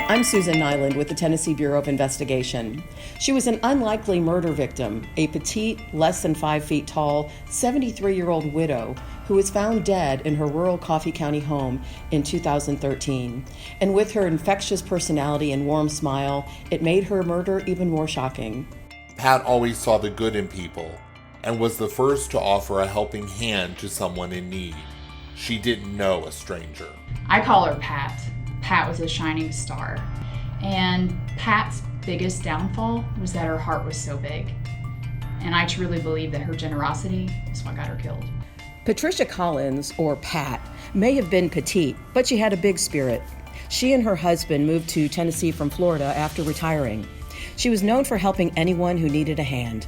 I'm Susan Nyland with the Tennessee Bureau of Investigation. She was an unlikely murder victim, a petite, less than 5 feet tall, 73-year-old widow who was found dead in her rural Coffee County home in 2013. And with her infectious personality and warm smile, it made her murder even more shocking. Pat always saw the good in people and was the first to offer a helping hand to someone in need. She didn't know a stranger. I call her Pat. Pat was a shining star. And Pat's biggest downfall was that her heart was so big. And I truly believe that her generosity is what got her killed. Patricia Collins, or Pat, may have been petite, but she had a big spirit. She and her husband moved to Tennessee from Florida after retiring. She was known for helping anyone who needed a hand.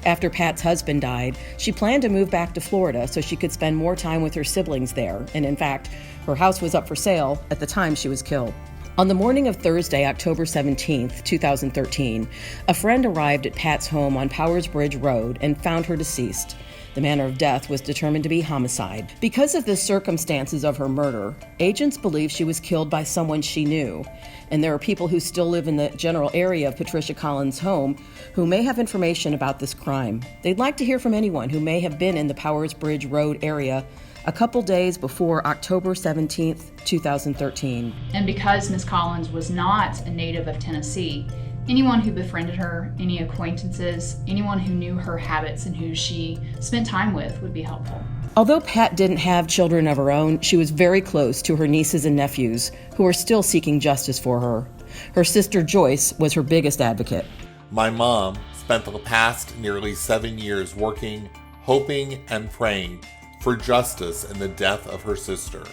After Pat's husband died, she planned to move back to Florida so she could spend more time with her siblings there, and in fact, her house was up for sale at the time she was killed. On the morning of Thursday, October 17, 2013, a friend arrived at Pat's home on Powers Bridge Road and found her deceased. The manner of death was determined to be homicide. Because of the circumstances of her murder, agents believe she was killed by someone she knew. And there are people who still live in the general area of Patricia Collins' home who may have information about this crime. They'd like to hear from anyone who may have been in the Powers Bridge Road area a couple days before October 17, 2013. And because Ms. Collins was not a native of Tennessee, anyone who befriended her, any acquaintances, anyone who knew her habits and who she spent time with would be helpful. Although Pat didn't have children of her own, she was very close to her nieces and nephews, who are still seeking justice for her. Her sister Joyce was her biggest advocate. My mom spent the past nearly 7 years working, hoping, and praying for justice in the death of her sister.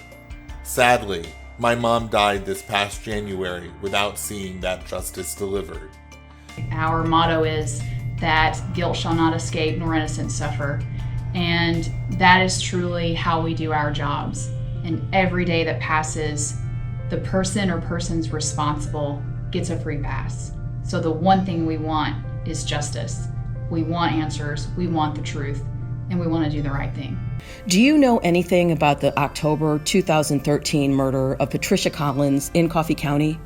Sadly, my mom died this past January without seeing that justice delivered. Our motto is that guilt shall not escape nor innocence suffer. And that is truly how we do our jobs. And every day that passes, the person or persons responsible gets a free pass. So the one thing we want is justice. We want answers, we want the truth, and we want to do the right thing. Do you know anything about the October 2013 murder of Patricia Collins in Coffee County?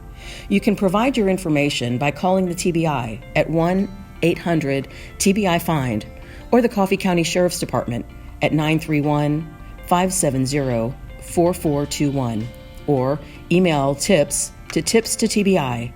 You can provide your information by calling the TBI at 1-800-TBI-FIND or the Coffee County Sheriff's Department at 931-570-4421 or email tips to tbI@tn.gov.